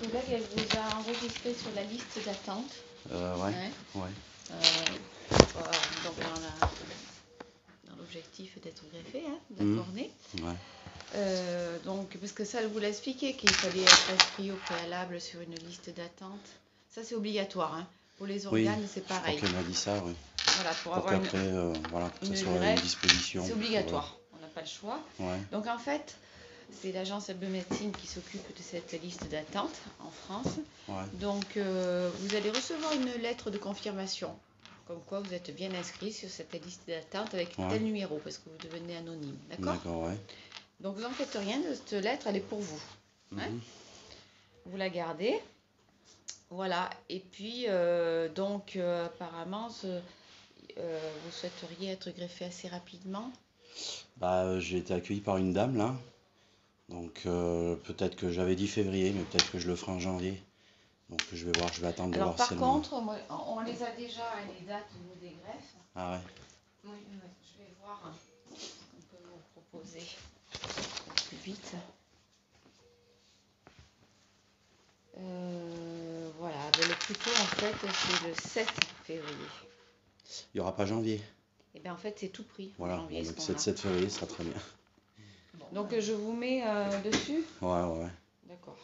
collègue, elle vous a enregistré sur la liste d'attente. Ouais, Hein. ouais. Donc dans l'objectif d'être greffé, hein, de la cornée. Ouais. Donc, parce que ça, elle vous l'a expliqué qu'il fallait être inscrit au préalable sur une liste d'attente. Ça, c'est obligatoire. Hein. Pour les organes, c'est pareil. Je crois qu'elle m'a dit ça, oui. Voilà, pour Pour avoir qu'après, voilà, que ça soit greffe, une disposition. c'est obligatoire. On n'a pas le choix. Ouais. Donc, en fait, c'est l'agence biomédecine qui s'occupe de cette liste d'attente en France. Ouais. Donc, vous allez recevoir une lettre de confirmation, comme quoi vous êtes bien inscrit sur cette liste d'attente avec tel numéro, parce que vous devenez anonyme. D'accord, ouais. Donc, vous n'en faites rien de cette lettre, elle est pour vous. Hein. Vous la gardez. Voilà. Et puis, apparemment, vous souhaiteriez être greffé assez rapidement. J'ai été accueilli par une dame, là. Donc, peut-être que j'avais dit février, mais peut-être que je le ferai en janvier. Donc, je vais voir, je vais attendre de voir si par contre, moi, on les a déjà, les dates des greffes. Ah ouais. Oui, je vais voir ce qu'on peut vous proposer plus vite. Voilà, le plus tôt en fait c'est le 7 février. Il n'y aura pas janvier. Et bien en fait c'est tout pris. Voilà, janvier, donc 7 février sera très bien. Donc je vous mets dessus. Ouais. D'accord.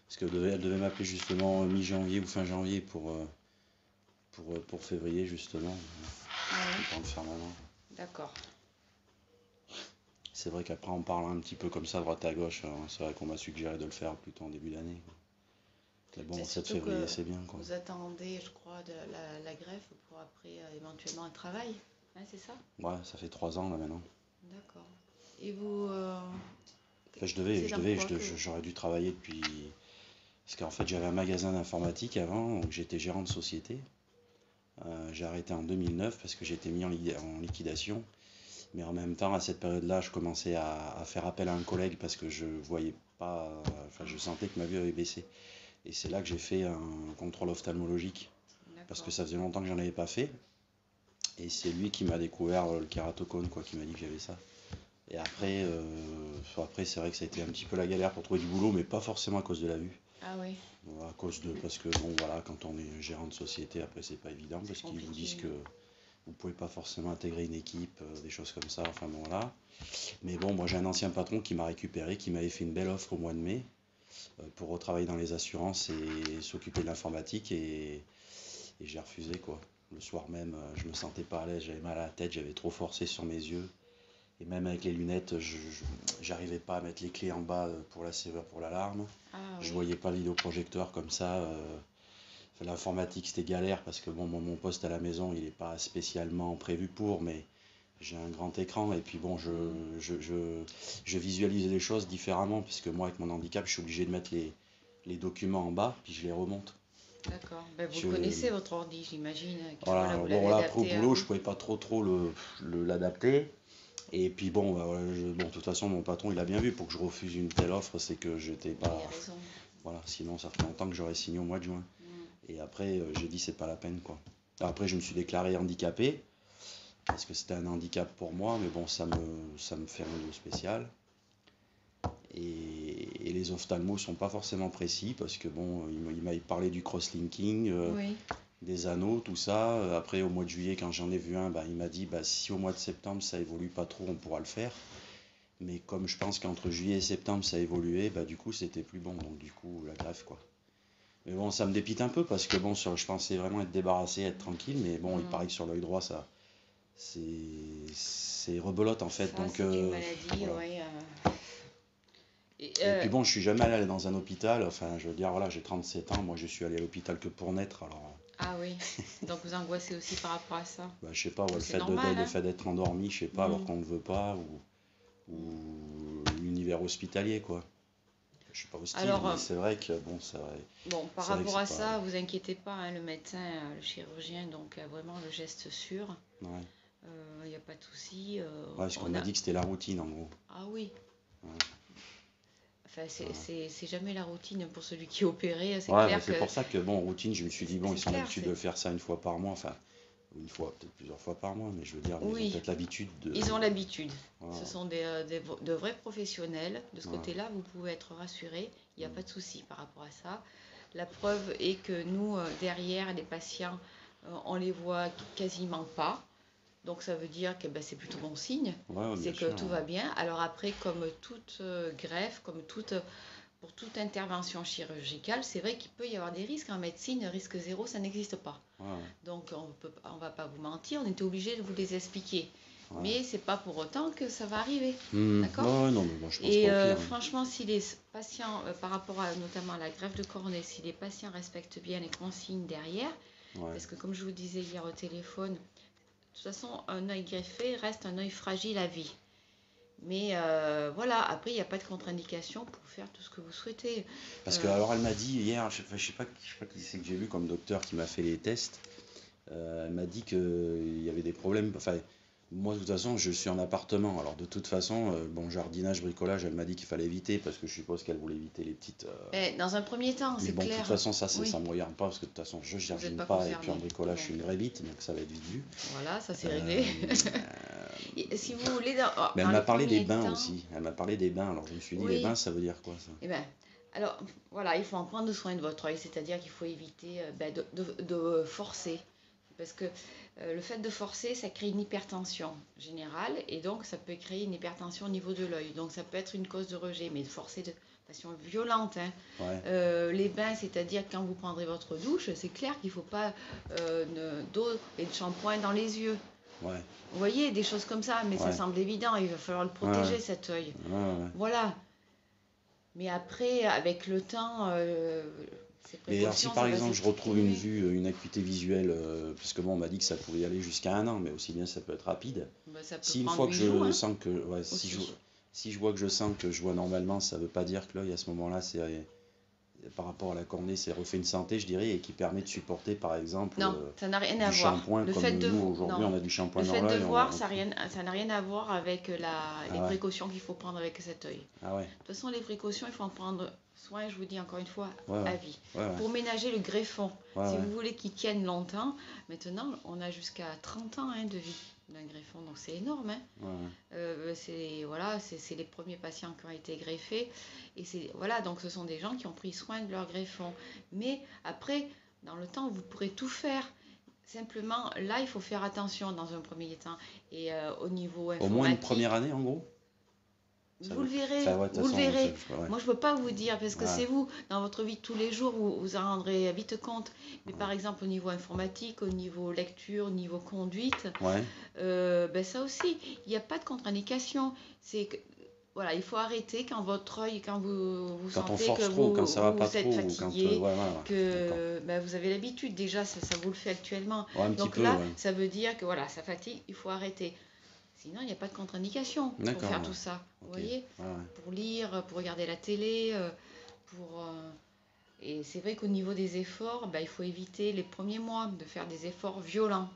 Parce qu'elle devait m'appeler justement mi-janvier ou fin janvier pour février justement. Pas le faire maintenant. D'accord. C'est vrai qu'après en parlant un petit peu comme ça, droite à gauche, c'est vrai qu'on m'a suggéré de le faire plutôt en début d'année. Mais bon, 7 février, c'est bien, quoi. Vous attendez, je crois, de la greffe pour après éventuellement un travail, hein, c'est ça? Ouais, ça fait 3 ans là maintenant. D'accord. Et vous... j'aurais dû travailler depuis... Parce qu'en fait, j'avais un magasin d'informatique avant, donc j'étais gérant de société. J'ai arrêté en 2009 parce que j'étais mis en liquidation. Mais en même temps, à cette période-là, je commençais à faire appel à un collègue parce que je voyais pas... je sentais que ma vue avait baissé. Et c'est là que j'ai fait un contrôle ophtalmologique. Parce que ça faisait longtemps que j'en avais pas fait. Et c'est lui qui m'a découvert le kératocone, quoi, qui m'a dit que j'avais ça. Et après, c'est vrai que ça a été un petit peu la galère pour trouver du boulot, mais pas forcément à cause de la vue. Ah oui. Parce que bon, voilà, quand on est gérant de société, après c'est pas évident, parce qu'ils vous disent que vous pouvez pas forcément intégrer une équipe, des choses comme ça, enfin bon voilà. Mais bon, moi j'ai un ancien patron qui m'a récupéré, qui m'avait fait une belle offre au mois de mai, pour retravailler dans les assurances et s'occuper de l'informatique, et j'ai refusé, quoi. Le soir même, je me sentais pas à l'aise, j'avais mal à la tête, j'avais trop forcé sur mes yeux. Et même avec les lunettes, j'arrivais pas à mettre les clés en bas pour la serrure, pour l'alarme. Je voyais pas le vidéoprojecteur comme ça. L'informatique, c'était galère parce que bon, mon poste à la maison, il n'est pas spécialement prévu pour, mais j'ai un grand écran et puis bon, je visualise les choses différemment puisque moi, avec mon handicap, je suis obligé de mettre les documents en bas puis je les remonte. D'accord. Vous connaissez votre ordi, j'imagine. Voilà, bon là, après au boulot, je pouvais pas trop l'adapter. Et puis bon, de toute façon, mon patron, il a bien vu, pour que je refuse une telle offre, c'est que j'étais pas... Il a raison. Voilà, sinon ça fait longtemps que j'aurais signé au mois de juin. Et après, j'ai dit, c'est pas la peine, quoi. Après, je me suis déclaré handicapé, parce que c'était un handicap pour moi, mais bon, ça me fait rien de spécial. Et les ophtalmos sont pas forcément précis, parce que bon, il m'a parlé du cross-linking, des anneaux, tout ça. Après, au mois de juillet, quand j'en ai vu un, il m'a dit, si au mois de septembre ça évolue pas trop, on pourra le faire. Mais comme je pense qu'entre juillet et septembre ça a évolué, du coup c'était plus bon, donc du coup la greffe, quoi. Mais bon, ça me dépite un peu parce que bon, je pensais vraiment être débarrassé, être tranquille, mais bon, il paraît que sur l'œil droit, ça c'est rebelote en fait. Ça, Donc c'est une maladie, voilà. Et puis bon, je suis jamais allé dans un hôpital, enfin je veux dire, voilà, j'ai 37 ans, moi je suis allé à l'hôpital que pour naître, alors... Ah oui, donc vous angoissez aussi par rapport à ça? Je sais pas, le fait d'être endormi, je sais pas, alors qu'on ne veut pas, ou l'univers hospitalier, quoi. Je suis pas hostile, mais c'est vrai que bon, ça... Bon, par rapport à ça, vous inquiétez pas, hein, le médecin, le chirurgien, donc a vraiment le geste sûr. Ouais. Il n'y a pas de souci. Parce qu'on m'a dit que c'était la routine, en gros. Ah oui. Ouais. Enfin, c'est jamais la routine pour celui qui est opéré, c'est clair. Clair c'est pour ça que, bon, routine, je me suis dit, bon, ils sont clair, l'habitude de faire ça une fois par mois, enfin, une fois, peut-être plusieurs fois par mois, mais je veux dire, ils ont Oui, peut-être l'habitude de... ils ont l'habitude. Voilà. Ce sont de vrais professionnels. De ce Voilà. côté-là, vous pouvez être rassurés. Il n'y a Mm. pas de souci par rapport à ça. La preuve est que nous, derrière, les patients, on les voit quasiment pas. Donc ça veut dire que c'est plutôt bon signe. Ouais, ouais, C'est bien que sûr, tout ouais. va bien. Alors après, comme toute greffe, pour toute intervention chirurgicale, c'est vrai qu'il peut y avoir des risques. En médecine, risque zéro, ça n'existe pas. Ouais, ouais. Donc on va pas vous mentir, on était obligé de vous les expliquer. Ouais. Mais c'est pas pour autant que ça va arriver. Mm. D'accord? Ouais, non, mais moi je pense Et pas au pire. Hein. franchement, si les patients, par rapport à notamment à la greffe de cornée, si les patients respectent bien les consignes derrière, Ouais. parce que comme je vous disais hier au téléphone, de toute façon, un œil greffé reste un œil fragile à vie. Mais voilà, après, il n'y a pas de contre-indication pour faire tout ce que vous souhaitez. Parce que alors elle m'a dit hier, je sais pas qui c'est que j'ai vu comme docteur qui m'a fait les tests. Elle m'a dit qu'il y avait des problèmes. Enfin, moi de toute façon, je suis en appartement. Alors de toute façon, bon, jardinage, bricolage, elle m'a dit qu'il fallait éviter parce que je suppose qu'elle voulait éviter les petites. Dans un premier temps, Mais c'est bon, de clair. toute façon, ça, Oui. ça me regarde pas parce que de toute façon, je Vous êtes jardine pas pas et puis en concerné. bricolage, je suis une Donc, vraie bite, donc ça va être vite vu. voilà, ça c'est Euh, réglé. euh, Et si vous voulez, mais dans elle m'a les parlé des premiers bains temps, aussi. Elle m'a parlé des bains. Alors je me suis dit, les oui. bains, ça veut dire quoi ça? Eh ben, alors voilà, il faut en prendre soin de votre œil, c'est-à-dire qu'il faut éviter de forcer. Parce que le fait de forcer, ça crée une hypertension générale et donc ça peut créer une hypertension au niveau de l'œil. Donc ça peut être une cause de rejet, mais de forcer de façon violente. Hein. Ouais. Les bains, c'est-à-dire quand vous prendrez votre douche, c'est clair qu'il ne faut pas d'eau et de shampoing dans les yeux. Ouais. Vous voyez, des choses comme ça, mais ça Ouais. semble évident, il va falloir le protéger Ouais. cet œil. Ouais, ouais. Voilà. Mais après, avec le temps, ces Mais alors si précautions, par ça va exemple je retrouve une s'exprimer. vue, une acuité visuelle, parce que bon on m'a dit que ça pouvait y aller jusqu'à 1 an, mais aussi bien ça peut être rapide. Ça peut Si une prendre fois que 8 je jours, hein, sens que, ouais, aussi. si je vois que je sens que je vois normalement, ça veut pas dire que l'œil à ce moment-là, c'est par rapport à la cornée, c'est refait une santé, je dirais, et qui permet de supporter par exemple Non, ça n'a rien à du voir. shampoing, Le comme fait de nous aujourd'hui non. on a du shampoing Le dans fait de l'œil. voir, ça n'a rien à voir avec les ouais. précautions qu'il faut prendre avec cet œil. Ah ouais, De toute façon, les précautions, il faut en prendre soin, je vous dis encore une fois, ouais, à ouais, vie. ouais, ouais, Pour ménager le greffon, ouais, si ouais, vous voulez qu'il tienne longtemps, maintenant, on a jusqu'à 30 ans de vie d'un greffon, donc c'est énorme. Hein. ouais. C'est les premiers patients qui ont été greffés. Et voilà, donc ce sont des gens qui ont pris soin de leur greffon. Mais après, dans le temps, vous pourrez tout faire. Simplement, là, il faut faire attention dans un premier temps. Et au niveau informatique... Au moins une première année en gros? Vous le verrez, Enfin, ouais, de toute vous le façon, verrez. ouais. Moi, je ne peux pas vous dire, parce que Ouais. c'est vous, dans votre vie de tous les jours, vous en rendrez vite compte. Mais par exemple, au niveau informatique, au niveau lecture, au niveau conduite, Ouais. ça aussi, il n'y a pas de contre-indication. C'est que, voilà, il faut arrêter quand votre œil, quand vous Quand on sentez force que trop, quand ça va pas vous êtes trop, ou quand fatigué, ouais, voilà, que vous avez l'habitude, déjà, ça vous le fait actuellement. ouais, un petit Donc peu, là, ouais. ça veut dire que voilà, ça fatigue, il faut arrêter. Sinon, il n'y a pas de contre-indication pour D'accord, faire ouais. tout ça. Vous Ok. voyez, Ouais, ouais. pour lire, pour regarder la télé, et c'est vrai qu'au niveau des efforts, il faut éviter les premiers mois de faire des efforts violents.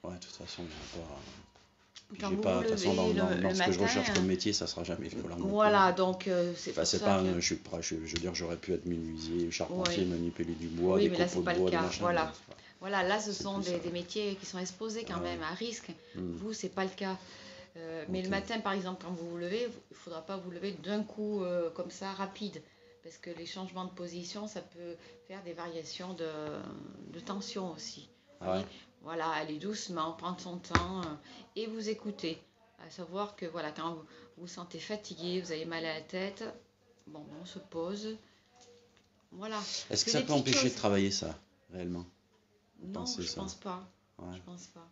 Ouais, de toute façon, j'ai pas. Puis Quand j'ai vous pas, vous de toute façon, levez dans le ce que je matin, recherche comme métier, ça sera jamais violent non plus. voilà, donc c'est Enfin, pour c'est ça pas, que... je veux dire, j'aurais pu être menuisier, charpentier, Oui. manipuler du bois, Oui, des mais là, c'est copeaux pas de le bois, des cas. machins. Voilà. mais c'est pas- Voilà, là, ce c'est sont plus ça. des métiers qui sont exposés quand Ouais. même à risque. Hmm. Vous, c'est pas le cas. Mais Ok. le matin, par exemple, quand vous vous levez, il ne faudra pas vous lever d'un coup comme ça, rapide. Parce que les changements de position, ça peut faire des variations de tension aussi. Vous voyez, Ouais. voilà, aller doucement, prendre son temps et vous écouter. À savoir que voilà, quand vous vous sentez fatigué, vous avez mal à la tête, bon, on se pose. Voilà. Est-ce que C'est ça des peut petites empêcher de choses. travailler ça, réellement? Non, Pensez je ça. pense pas. Ouais. Je pense pas.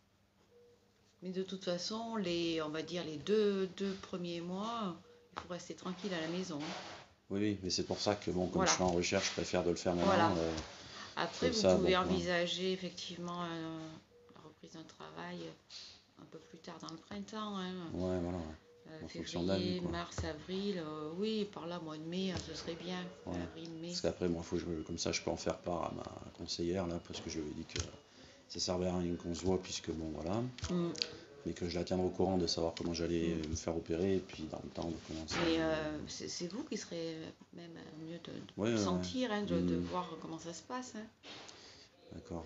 Mais de toute façon, on va dire les deux premiers mois, il faut rester tranquille à la maison. Oui, oui, mais c'est pour ça que, bon, comme Voilà. je suis en recherche, je préfère de le faire Voilà. maintenant. Après, Comme vous ça, pouvez bon, envisager effectivement la reprise d'un travail un peu plus tard dans le printemps. Hein. ouais, voilà. Ouais. En fonction de la Février, vie, quoi. mars, avril, oui, par là, mois de mai, ce serait bien. Ouais. Avril, mai. Parce qu'après, moi, comme ça, je peux en faire part à ma conseillère, là, parce que je lui ai dit que ça servait à rien qu'on se voit, puisque, bon, voilà. Mm. Mais que je la tiendrai au courant de savoir comment j'allais me faire opérer, et puis dans le temps, de commencer. Mais c'est vous qui serez même mieux de Ouais, sentir, hein, de Mm. voir comment ça se passe. Hein. D'accord.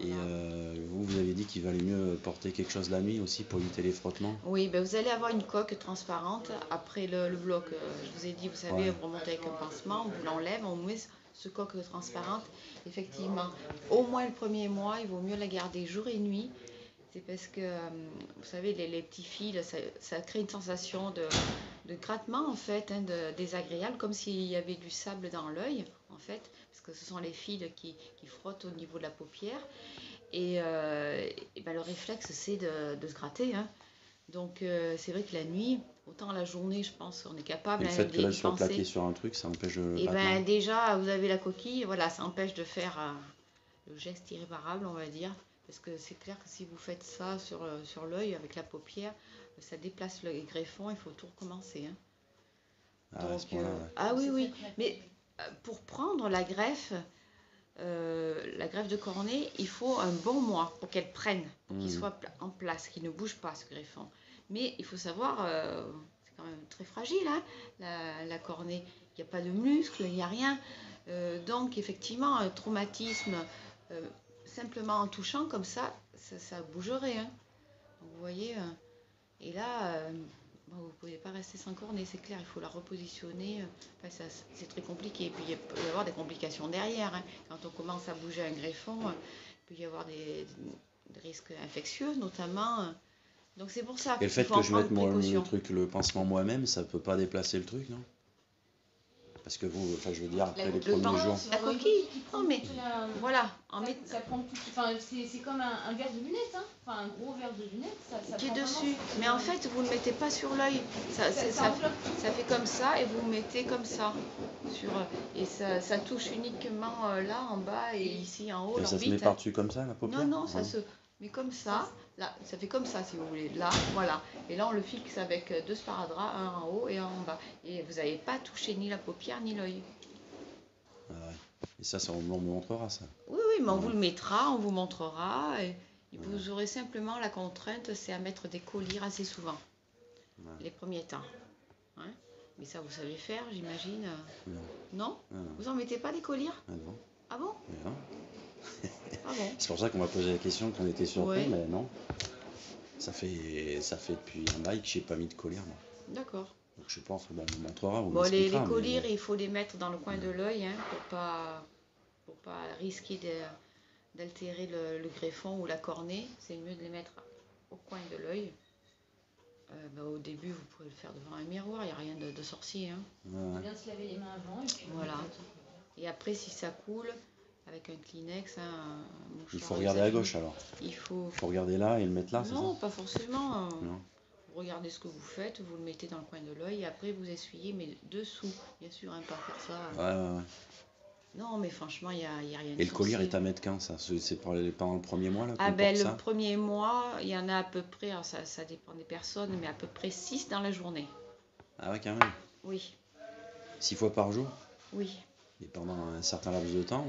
Et Voilà. vous avez dit qu'il valait mieux porter quelque chose la nuit aussi pour éviter les frottements? Oui, ben vous allez avoir une coque transparente après le bloc. Je vous ai dit, vous savez, Ouais. vous remontez avec un pansement, on vous l'enlève, on met ce coque transparente. Effectivement, au moins le premier mois, il vaut mieux la garder jour et nuit. C'est parce que, vous savez, les petits fils, ça crée une sensation de grattement, en fait, hein, désagréable, comme s'il y avait du sable dans l'œil, en fait, parce que ce sont les fils qui frottent au niveau de la paupière. Et, ben, le réflexe, c'est de se gratter, hein. Donc, c'est vrai que la nuit, autant la journée, je pense, on est capable Et le fait que l'œil d'y soit plaqué penser. sur un truc, ça empêche le Et grattement? ben déjà, vous avez la coquille, voilà, ça empêche de faire le geste irréparable, on va dire. Parce que c'est clair que si vous faites ça sur l'œil avec la paupière, ça déplace le greffon, il faut tout recommencer, hein. Ah, à ce Donc, point-là, ouais. ah oui, oui. Mais pour prendre la greffe de cornée, il faut un bon mois pour qu'elle prenne, pour qu'il soit en place, qu'il ne bouge pas ce greffon. Mais il faut savoir, c'est quand même très fragile, hein, la cornée. Il n'y a pas de muscles, il n'y a rien. Donc effectivement, un traumatisme, simplement en touchant comme ça bougerait, hein. Donc, vous voyez, et là, bon, vous ne pouvez pas rester sans cornée, c'est clair, il faut la repositionner. Enfin, c'est très compliqué. Et puis il peut y avoir des complications derrière, hein. Quand on commence à bouger un greffon, il peut y avoir des risques infectieux notamment. Donc c'est pour ça Et le qu'il fait faut que en je mette prendre précaution. le pansement moi-même, ça peut pas déplacer le truc, non? Parce que vous, enfin je veux dire, après les premiers jours. La coquille, non mais voilà, ça prend tout, enfin c'est comme un verre de lunettes, hein. Enfin un gros verre de lunettes, ça qui est prend dessus. vraiment. Mais en fait, vous ne le mettez pas sur l'œil. Ça fait comme ça et vous mettez comme ça. Et ça touche uniquement là en bas et ici en haut. Et ça se met l'orbite, hein. par-dessus comme ça, la paupière? Non, ça se met comme ça. Là, ça fait comme ça si vous voulez. Là, voilà. Et là, on le fixe avec deux sparadraps, un en haut et un en bas. Et vous n'avez pas touché ni la paupière ni l'œil. Ah ouais. Et ça, on me montrera ça. Oui, mais on vous le mettra, on vous montrera. Et vous aurez simplement la contrainte, c'est à mettre des collyres assez souvent, les premiers temps. Hein, mais ça, vous savez faire, j'imagine. Non. Non, Non. Vous en mettez pas des collyres? Ah non. Ah bon? Mais non. Ah bon? C'est pour ça qu'on m'a posé la question, qu'on était surpris, Ouais. mais non. Ça fait depuis un bail que j'ai pas mis de collier, moi. D'accord. Donc je pense, bon, on me montrera, on Bon, les m'expliquera, collyres, mais il faut les mettre dans le coin de l'œil, hein, pour pas risquer d'altérer le greffon ou la cornée. C'est mieux de les mettre au coin de l'œil. Au début, vous pouvez le faire devant un miroir, il n'y a rien de sorcier, hein. C'est bien de se laver les mains avant et puis Voilà. Et après, si ça coule, avec un Kleenex, hein, un mouchoir. il faut regarder à gauche alors. Il faut regarder là et le mettre là, c'est ça? Non, pas forcément. Non. Vous regardez ce que vous faites, vous le mettez dans le coin de l'œil et après vous essuyez, mais dessous, bien sûr, hein, pas faire ça. Ouais. Non, mais franchement, il n'y a rien de Et le collier sorcier. est à mettre quand, ça? C'est pendant le premier mois, là, qu'on Ah ben, porte le ça? premier mois, il y en a à peu près, alors ça dépend des personnes, mais à peu près 6 dans la journée. Ah ouais, quand même. Oui, 6 fois par jour? oui. Et pendant un certain laps de temps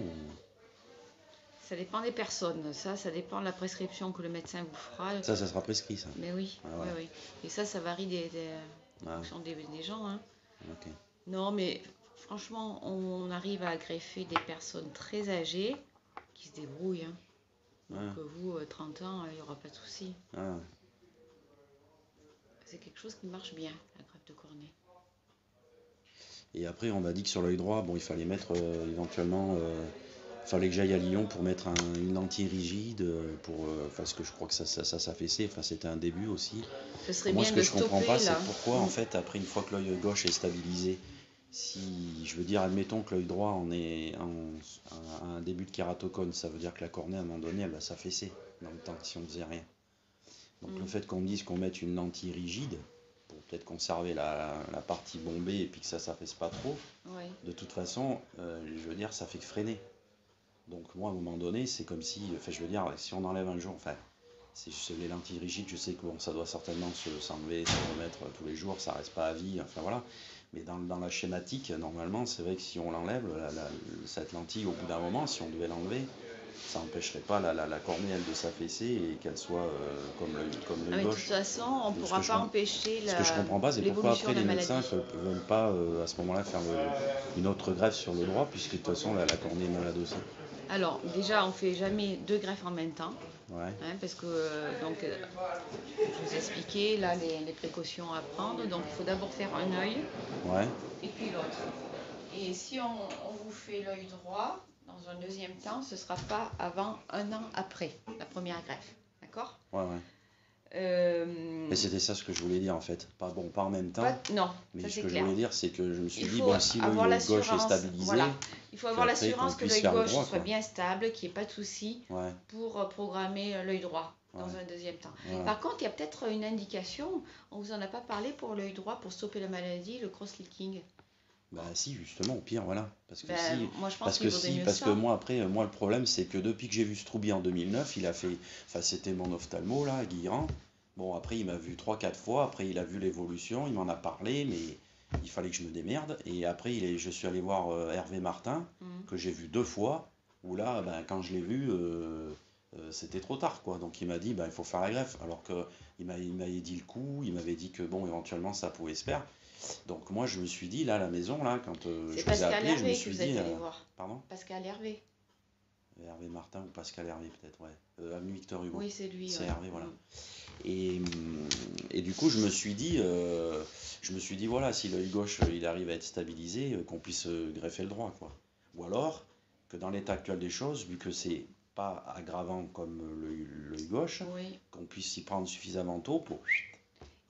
Ça dépend des personnes. Ça dépend de la prescription que le médecin vous fera. Ça sera prescrit, ça? Mais oui, Ah ouais. oui. Et ça varie en fonction des gens, hein. Ok. Non, mais franchement, on arrive à greffer des personnes très âgées qui se débrouillent, hein. Donc vous, 30 ans, il n'y aura pas de souci. Ah. C'est quelque chose qui marche bien, la greffe de cornée. Et après, on m'a dit que sur l'œil droit, bon, il fallait mettre éventuellement, fallait que j'aille à Lyon pour mettre une lentille rigide, parce que je crois que ça s'affaissait, enfin c'était un début aussi. Ce serait Moi, bien ce que de je comprends stopper, pas, c'est là. pourquoi, en fait, après, une fois que l'œil gauche est stabilisé, si, je veux dire, admettons que l'œil droit a un début de kératocone, ça veut dire que la cornée, à un moment donné, elle va s'affaisser dans le temps, si on ne faisait rien. Donc le fait qu'on me dise qu'on mette une lentille rigide, pour peut-être conserver la partie bombée et puis que ça s'affaisse pas trop, Ouais. de toute façon, je veux dire, ça fait que freiner. Donc moi, à un moment donné, c'est comme si, enfin, je veux dire, si on enlève un jour, enfin, c'est les lentilles rigides, je sais que bon, ça doit certainement s'enlever, se remettre tous les jours, ça reste pas à vie, enfin voilà. Mais dans la schématique, normalement, c'est vrai que si on l'enlève, cette lentille, au bout d'un moment, si on devait l'enlever, ça n'empêcherait pas la cornée, elle, de s'affaisser et qu'elle soit comme Ah, l'œil mais de toute gauche. façon, on ne Donc, pourra pas empêcher Ce que je comprends pas, c'est pourquoi l'évolution après de les la médecins maladie. ne veulent pas à ce moment-là faire une autre greffe sur le droit, puisque de toute façon la cornée est malade aussi. Alors, déjà, on fait jamais 2 greffes en même temps, Ouais, hein, parce que, je vous expliquais là les précautions à prendre. Donc, il faut d'abord faire un œil ouais, et puis l'autre. Et si on vous fait l'œil droit, dans un deuxième temps, ce ne sera pas avant 1 an après la première greffe. D'accord? ouais, ouais. Euh, Et c'était ça ce que je voulais dire en fait. Pas, bon, pas en même temps, non, mais ça ce c'est que je clair. voulais dire, c'est que je me suis Il dit, faut bon, si avoir l'œil gauche est l'assurance, stabilisé, voilà. Il faut avoir qu'après, l'assurance qu'on que puisse l'œil faire le gauche droit, soit quoi. bien stable, qu'il n'y ait pas de souci Ouais, pour programmer l'œil droit dans Ouais. un deuxième temps. voilà. Par contre, il y a peut-être une indication, on vous en a pas parlé pour l'œil droit, pour stopper la maladie, le cross-linking. Bah si, justement, au pire, voilà. Parce que Ben, si, moi je pense parce qu'il que vaudrait si, mieux parce ça. que moi après, moi le problème c'est que depuis que j'ai vu Stroubi en 2009, il a fait, enfin c'était mon ophtalmo là, Guilherand. Bon après il m'a vu 3-4 fois, après il a vu l'évolution, il m'en a parlé, mais il fallait que je me démerde. Et après je suis allé voir Hervé Martin, Mhm. que j'ai vu 2 fois, où là, ben, quand je l'ai vu, c'était trop tard quoi. Donc il m'a dit, ben, il faut faire la greffe. Alors que il m'avait dit le coup, il m'avait dit que bon éventuellement ça pouvait se faire. Donc moi je me suis dit là à la maison là quand C'est je vous ai Pascal appelé je me Hervé que suis vous êtes dit allé voir. pardon, Pascal Hervé. Hervé Martin ou Pascal Hervé peut-être, ouais, avenue Victor Hugo, Oui, c'est lui. c'est Ouais. Hervé, voilà. Mhm. Et du coup je me suis dit voilà, si l'œil gauche il arrive à être stabilisé, qu'on puisse greffer le droit quoi. Ou alors que dans l'état actuel des choses, vu que c'est pas aggravant comme l'œil gauche, Oui. qu'on puisse s'y prendre suffisamment tôt pour,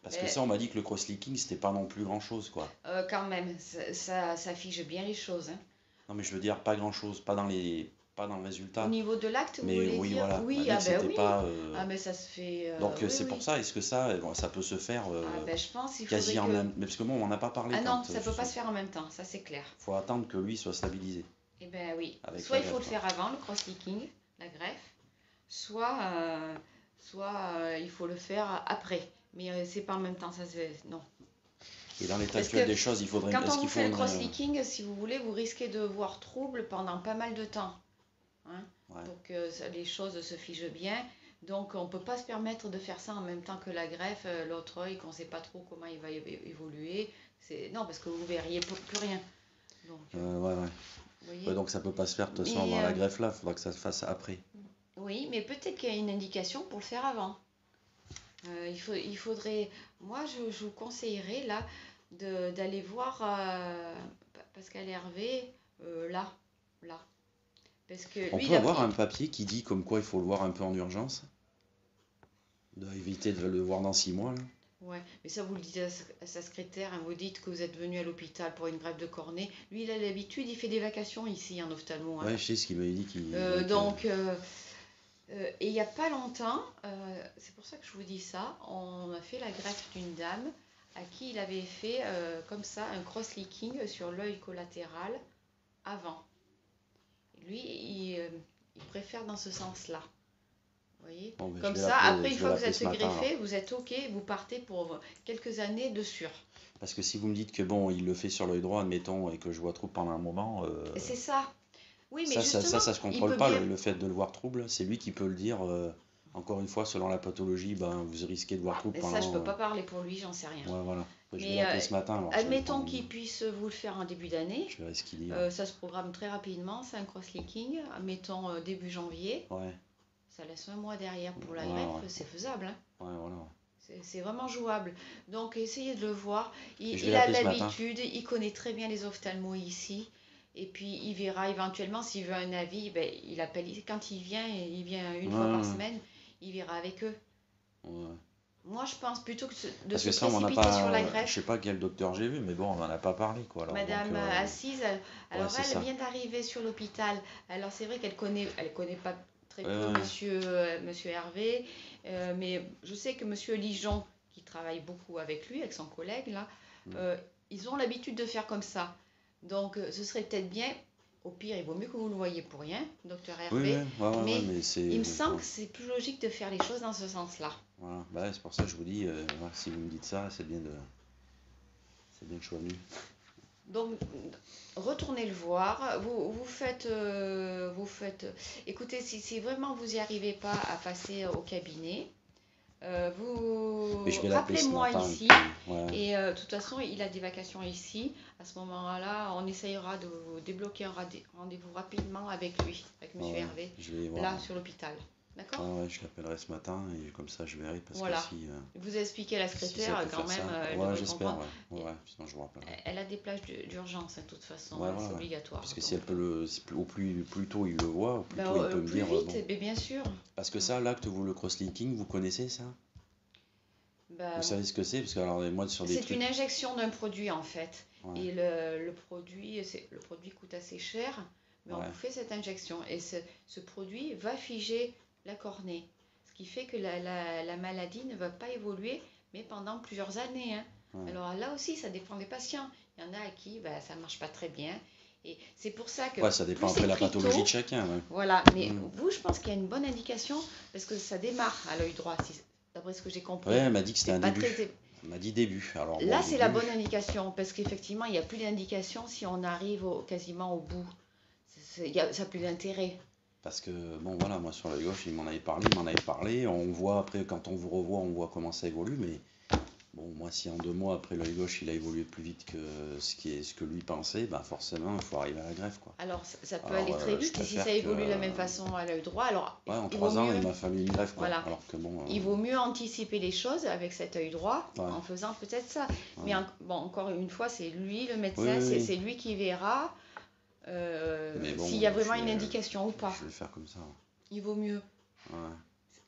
parce que Mais, ça on m'a dit que le cross-linking c'était pas non plus grand chose quoi. quand même, ça fige bien les choses. Hein. Non, mais je veux dire, pas grand-chose, pas dans le Au résultat. niveau de l'acte, vous Mais voulez oui, dire? voilà. On m'a Oui, dit ah que ben c'était oui. pas. Ah mais ça se fait. Donc Oui, c'est oui. pour ça, est-ce que ça, bon, ça peut se faire Ah ben je pense il quasi faudrait en que. même. Mais parce que moi, on m'en a pas parlé Ah non, quand. ça peut pas se faire en même temps, ça c'est clair. Faut attendre que lui soit stabilisé Eh ben oui. avec Soit la il faut le greffe, quoi. faire avant, le cross-linking, la greffe, soit il faut le faire après. Mais c'est pas en même temps, ça c'est. Non. Et dans l'état Parce actuel que des choses, il faudrait. Quand Est-ce on vous qu'il fait le faudrait. cross-linking, si vous voulez, vous risquez de voir trouble pendant pas mal de temps. Hein, Ouais. pour que les choses se figent bien. Donc on ne peut pas se permettre de faire ça en même temps que la greffe, l'autre œil qu'on ne sait pas trop comment il va évoluer. Non, parce que vous verriez plus rien. Donc, Ouais, ouais. vous voyez. Ouais, donc ça peut pas se faire de toute façon Mais, avant la greffe là, il faudra que ça se fasse après. Oui, mais peut-être qu'il y a une indication pour le faire avant. Il faudrait, moi je vous conseillerais là d'aller voir Pascal Hervé là. Parce que On lui, peut avoir un papier qui dit comme quoi il faut le voir un peu en urgence, d'éviter de le voir dans 6 mois là. Ouais, mais ça vous le dites à sa secrétaire, hein, vous dites que vous êtes venu à l'hôpital pour une greffe de cornée. Lui, il a l'habitude, il fait des vacations ici en ophtalmo. Hein. Ouais, je sais ce qu'il m'avait dit Et il n'y a pas longtemps, c'est pour ça que je vous dis ça, on a fait la greffe d'une dame à qui il avait fait comme ça un cross-linking sur l'œil collatéral avant. Lui, il préfère dans ce sens-là. Vous voyez, Bon, ben, comme je vais ça, l'appeler- après, une je vais fois que vous l'appeler êtes ce matin, greffé, alors. vous êtes OK, vous partez pour quelques années de sûr. Parce que si vous me dites que bon, il le fait sur l'œil droit, admettons, et que je vois trouble pendant un moment, Et c'est ça. Oui, mais ça justement, se il contrôle peut pas, bien. le fait de le voir trouble. C'est lui qui peut le dire. Encore une fois, selon la pathologie, ben, vous risquez de voir trouble Mais pendant. ça, je peux pas parler pour lui, j'en sais rien. Ouais, voilà. Je vais Mais l'appeler ce matin. Alors, je vais admettons prendre- qu'il puisse vous le faire en début d'année. Je verrai ce qu'il dit. Ça se programme très rapidement, c'est un cross-linking. Admettons début janvier. Ouais, Ça laisse un mois derrière pour la Ouais, greffe, ouais. c'est faisable. Hein. ouais, voilà. C'est vraiment jouable. Donc essayez de le voir. Et je vais Il a l'appeler ce matin. l'habitude, il connaît très bien les ophtalmos ici. Et puis il verra éventuellement s'il veut un avis, ben, il appelle. Quand il vient une fois par Ouais. semaine, il verra avec eux. Ouais. Moi je pense plutôt que de Parce se que ça, on m'en a précipiter sur la pas. Je greffe. sais pas quel docteur j'ai vu, mais bon, on m'en a pas parlé, quoi. Alors, Madame donc, Assise, alors c'est elle ça. vient d'arriver sur l'hôpital. Alors c'est vrai elle connaît pas très peu Ouais. monsieur Hervé, mais je sais que monsieur Lijon, qui travaille beaucoup avec lui, avec son collègue là, ils ont l'habitude de faire comme ça. Donc ce serait peut-être bien, au pire il vaut mieux que vous le voyez pour rien, docteur Oui, Hervé, mais mais c'est. il me semble que c'est plus logique de faire les choses dans ce sens-là. Voilà. Bah, c'est pour ça que je vous dis, voilà, si vous me dites ça, c'est bien que je sois venu. Donc, retournez le voir. Vous faites. Écoutez, si vraiment vous n'y arrivez pas à passer au cabinet, Mais je vais l'appeler ce rappelez-moi matin. ici. Ouais. Et de toute façon, il a des vacations ici. À ce moment-là, on essayera de vous débloquer un rendez-vous rapidement avec lui, avec Monsieur Ouais, Hervé, je vais voir. là sur l'hôpital. D'accord? Ouais, je l'appellerai ce matin et comme ça je verrai parce Voilà. que si, Vous expliquez à la si ça secrétaire, peut quand faire même, ça. elle Ouais, devrait j'espère, comprendre. ouais, sinon je vous rappellerai. Elle a des plages d'urgence, de toute façon, Ouais, hein, voilà, c'est ouais. obligatoire. Parce que donc. si elle peut au plus tôt il le voit, au plus Ben, tôt il peut me plus dire vite, bon. mais bien sûr. Parce que ça, l'acte, vous le crosslinking, vous connaissez ça? Ben, Vous savez ce que c'est? Parce que alors moi sur des c'est trucs. une injection d'un produit en fait. Ouais. Et le produit coûte assez cher, mais on Ouais. vous fait cette injection. Et ce produit va figer la cornée. Ce qui fait que la maladie ne va pas évoluer, mais pendant plusieurs années. Hein. Ouais. Alors là aussi, ça dépend des patients. Il y en a à qui ça ne marche pas très bien. Et c'est pour ça que. Ouais, ça dépend plus après c'est la pris pathologie tôt, de chacun. Ouais. voilà, mais Mm. vous, je pense qu'il y a une bonne indication parce que ça démarre à l'œil droit, d'après ce que j'ai compris. Ouais, elle m'a dit que c'était C'est un pas début. très- Elle m'a dit début. Alors, Là, bon, c'est la début, bonne indication parce qu'effectivement, il n'y a plus d'indication si on arrive quasiment au bout. Ça n'a plus d'intérêt. parce que, bon, voilà, moi sur l'œil gauche, il m'en avait parlé. On voit après, quand on vous revoit, on voit comment ça évolue. Mais bon, moi, si en 2 mois après l'œil gauche, il a évolué plus vite que ce que lui pensait, ben forcément, il faut arriver à la greffe, quoi. Alors, ça peut Alors, aller très je vite et si préfère ça évolue que- de la même façon à l'œil droit, alors Ouais, en il 3 vaut ans, mieux, il m'a fallu une greffe, quoi. Voilà. Alors que bon. il vaut mieux anticiper les choses avec cet œil droit Ouais. en faisant peut-être ça. Ouais. Mais bon, encore une fois, c'est lui le médecin, Oui, oui, oui. c'est lui qui verra Mais bon, s'il y a vraiment je une vais- indication ou pas. Je vais le faire comme ça. Il vaut mieux. Ouais.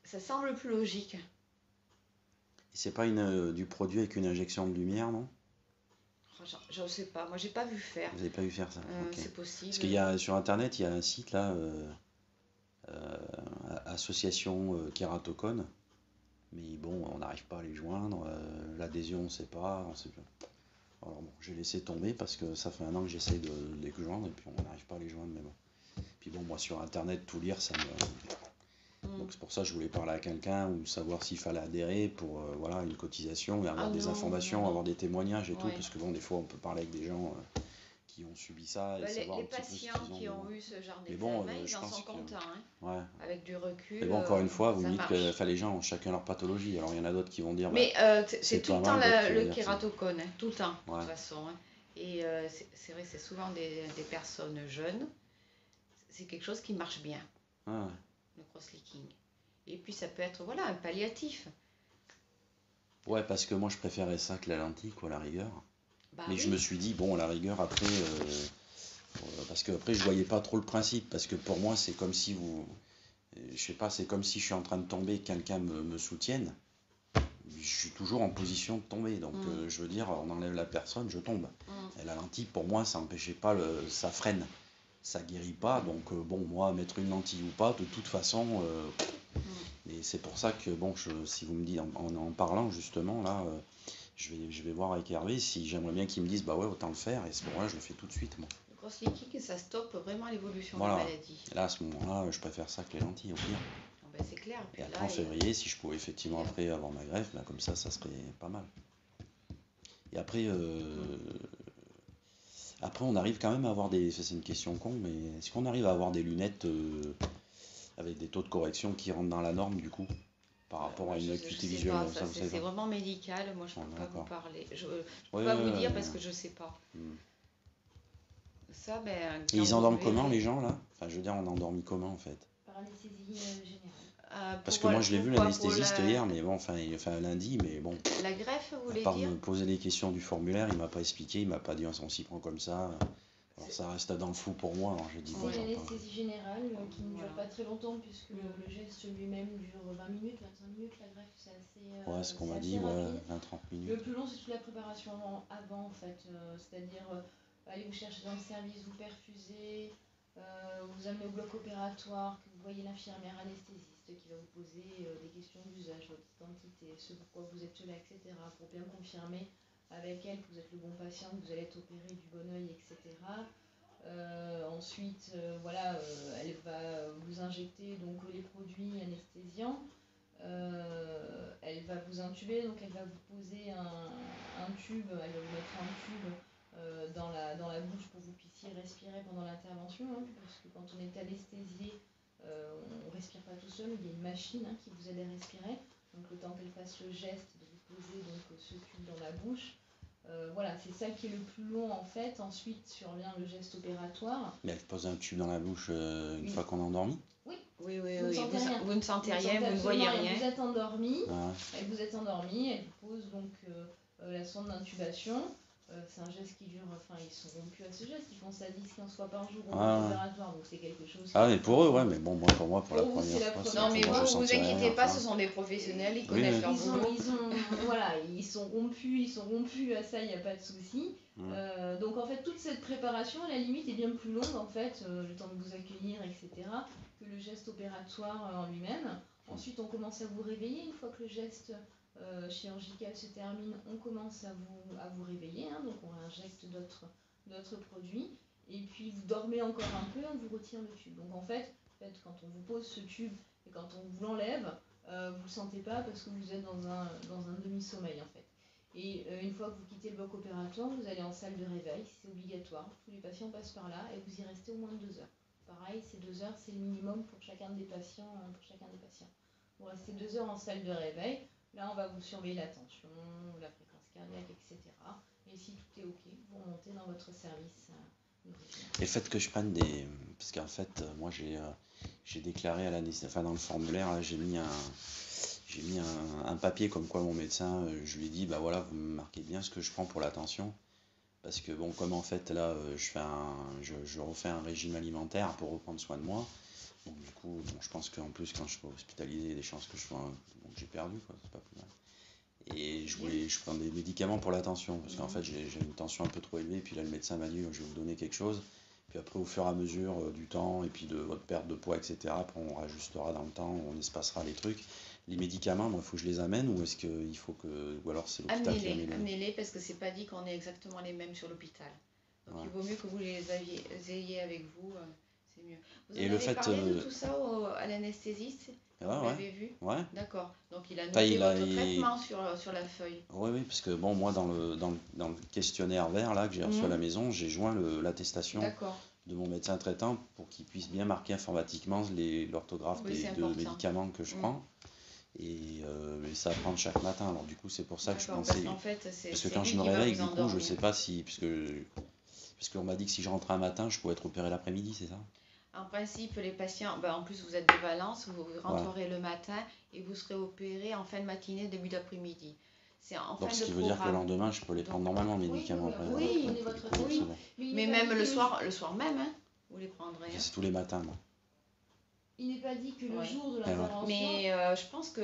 Ça semble plus logique. Et c'est pas du produit avec une injection de lumière, non? Oh, je ne sais pas, moi j'ai pas vu faire. Vous avez pas vu faire ça? Ok. C'est possible. Parce qu'il y a sur internet, il y a un site là, association kératocone, mais bon, on n'arrive pas à les joindre. L'adhésion, on sait pas. Alors bon, j'ai laissé tomber parce que ça fait 1 an que j'essaye de les joindre et puis on n'arrive pas à les joindre, mais bon. Puis bon, moi sur internet, tout lire, ça me. Mm. Donc c'est pour ça que je voulais parler à quelqu'un ou savoir s'il fallait adhérer pour voilà, une cotisation et avoir Ah des non, informations, non. avoir des témoignages et tout, Ouais. parce que bon, des fois on peut parler avec des gens qui ont subi ça et Les savoir un petit peu ce patients qu'ils qui ont. ont eu ce genre Mais bon, d'examen, ils je en pense sont que- contents. Hein. Ouais. Avec du recul. Mais bon, encore une fois, vous ça me dites marche. que enfin, les gens ont chacun leur pathologie. Alors il y en a d'autres qui vont dire, Mais c'est c'est tout pas le temps mal, d'autres qui vont le dire, kératocone, hein, tout le temps, de Ouais. toute façon. Hein. Et c'est vrai que c'est souvent des personnes jeunes. C'est quelque chose qui marche bien, Ah, le cross-linking. Et puis ça peut être voilà, un palliatif. ouais, parce que moi je préférais ça que la lentille, quoi, à la rigueur. Bah Mais oui. je me suis dit, bon, à la rigueur, après, parce que après je voyais pas trop le principe, parce que pour moi c'est comme si vous, je sais pas, c'est comme si je suis en train de tomber, que quelqu'un me soutienne. Je suis toujours en position de tomber, donc je veux dire, on enlève la personne, je tombe. Et la lentille, pour moi, ça empêchait pas, ça freine, ça guérit pas, donc bon, moi, mettre une lentille ou pas, de toute façon, et c'est pour ça que, bon, si vous me dites, en parlant justement, là, je vais voir avec Hervé, si j'aimerais bien qu'il me dise, bah ouais, autant le faire, et à ce moment-là, je le fais tout de suite, moi. Le cross-linking, ça stoppe vraiment l'évolution Voilà. de la maladie. Et là, à ce moment-là, je préfère ça que les lentilles, au pire. Ah ben, c'est clair. Et Puis après, là, en février, si je pouvais effectivement après avoir ma greffe, là, comme ça serait pas mal. Et après, après, on arrive quand même à avoir ça, c'est une question con, mais est-ce qu'on arrive à avoir des lunettes avec des taux de correction qui rentrent dans la norme, du coup, par rapport à une je acuité sais visuelle? pas, Ça, vous savez c'est pas? vraiment médical. Moi, je ne peux pas D'accord. vous parler. Je ne Ouais, peux pas vous ouais, dire ouais, parce ouais. que je ne sais pas. Hmm. Ça, ben, Et quand ils vous endorment verrez- comment, les gens, là? Enfin, je veux dire, on endormi comment, en fait? Par anesthésie générale. Parce que pour- moi, je l'ai vu, pourquoi pour l'anesthésiste hier, mais bon, enfin lundi, mais bon, La greffe, vous à voulez part dire? me poser les questions du formulaire, il m'a pas expliqué, il m'a pas dit, on s'y prend comme ça. Alors ça reste dans le flou pour moi, alors j'ai dit, C'est bon, une j'en parle. anesthésie générale qui ne dure Voilà. pas très longtemps puisque le geste lui-même dure 20 minutes, 25 minutes. La greffe, c'est assez, Ouais, ce qu'on c'est m'a assez dit, ouais, rapide. 20-30 Le minutes. plus long, c'est toute la préparation avant, en fait. C'est-à-dire, aller vous chercher dans le service, vous perfusez, vous amenez au bloc opératoire, que vous voyez l'infirmière anesthésiste qui va vous poser des questions d'usage, votre identité, ce pourquoi vous êtes là, etc. Pour bien confirmer avec elle que vous êtes le bon patient, que vous allez être opéré du bon oeil, etc. Ensuite, voilà, elle va vous injecter donc les produits anesthésiants. Elle va vous intuber, donc elle va vous poser un tube, elle va vous mettre un tube dans la bouche pour que vous puissiez respirer pendant l'intervention, hein, parce que quand on est anesthésié, on ne respire pas tout seul, il y a une machine qui vous aide à respirer. donc le temps qu'elle fasse le geste de vous poser donc ce tube dans la bouche. Voilà, c'est ça qui est le plus long en fait. Ensuite survient le geste opératoire. Mais elle pose un tube dans la bouche une Oui. fois qu'on est endormi? Oui. Oui, Vous ne sentez rien. vous ne sentez rien, vous ne absolument voyez rien. rien. Vous êtes endormi. Ah, Elle vous pose donc la sonde d'intubation. C'est un geste qui dure, enfin ils sont rompus à ce geste, ils font ça 10-15 fois par jour au bloc opératoire, donc c'est quelque chose. ah mais pour eux, ouais, mais bon, pour moi, pour la Pour vous, c'est première la fois, première Non, mais fois, vous je vous sentirais inquiétez rien, pas, enfin. ce sont des professionnels, ils Oui, connaissent oui. leur boulot. Voilà, ils sont rompus à ça, il n'y a pas de souci. Donc en fait, toute cette préparation, à la limite, est bien plus longue en fait, le temps de vous accueillir, etc., que le geste opératoire en lui-même. Ensuite, on commence à vous réveiller une fois que le geste chirurgical se termine, on commence à vous réveiller, hein, donc on injecte d'autres produits, et puis vous dormez encore un peu, on vous retire le tube. Donc en fait, quand on vous pose ce tube et quand on vous l'enlève, vous ne le sentez pas parce que vous êtes dans un demi-sommeil en fait. Et une fois que vous quittez le bloc opératoire, vous allez en salle de réveil, c'est obligatoire, tous les patients passent par là et vous y restez au moins 2 heures. Pareil, ces 2 heures, c'est le minimum pour chacun des patients. Vous restez 2 heures en salle de réveil. Là, on va vous surveiller la tension, la fréquence cardiaque, etc. Et si tout est OK, vous remontez dans votre service. Et le fait que je prenne des... Parce qu'en fait, moi, j'ai déclaré à l'anesthésie, enfin dans le formulaire, là, j'ai mis un papier comme quoi mon médecin, je lui ai dit, bah voilà, vous me marquez bien ce que je prends pour la tension. Parce que bon, comme en fait, là, je refais un régime alimentaire pour reprendre soin de moi. Donc du coup, bon, je pense qu'en plus, quand je serai hospitalisé, il y a des chances que que j'ai perdu, quoi, c'est pas plus mal. Et je prends des médicaments pour la tension, parce qu'en fait j'ai une tension un peu trop élevée, puis là le médecin m'a dit je vais vous donner quelque chose, puis après au fur et à mesure du temps, et puis de votre perte de poids, etc., après on rajustera dans le temps, on espacera les trucs. Les médicaments, moi il faut que je les amène, ou est-ce qu'il faut que... Ou alors c'est l'hôpital qui amène? Amenez-les, parce que c'est pas dit qu'on ait exactement les mêmes sur l'hôpital. Donc Ouais. il vaut mieux que vous les ayez avec vous, c'est mieux. Vous Et en le avez fait, parlé de tout ça à l'anesthésiste? Ouais, Vous ouais. l'avez vu? Ouais. D'accord. Donc il a Enfin, noté votre traitement sur la feuille. Oui, oui, parce que bon, moi dans le questionnaire vert là que j'ai reçu à la maison, j'ai joint l'attestation D'accord. de mon médecin traitant pour qu'il puisse bien marquer informatiquement l'orthographe Oui, c'est de important. médicaments que je prends. Et ça à prendre chaque matin. Alors du coup, c'est pour ça que je D'accord, pensais... parce qu'en fait, c'est Parce que c'est quand lui je me qui va réveille, vous du coup, je endormir. sais pas si... Parce qu'on m'a dit que si je rentrais un matin, je pouvais être opéré l'après-midi, c'est ça? En principe, les patients, en plus vous êtes de Valence, vous rentrerez le matin et vous serez opéré en fin de matinée, début d'après-midi. C'est en fin Donc de ce qui veut dire que le programme. lendemain, je peux les prendre normalement, mes médicaments. après. oui, Donc, prenez votre du coup, oui. c'est bon. Mais même le soir même, hein, vous les prendrez. Hein. C'est tous les matins, moi. Il n'est pas dit que le Ouais. jour de l'intervention. Mais je pense que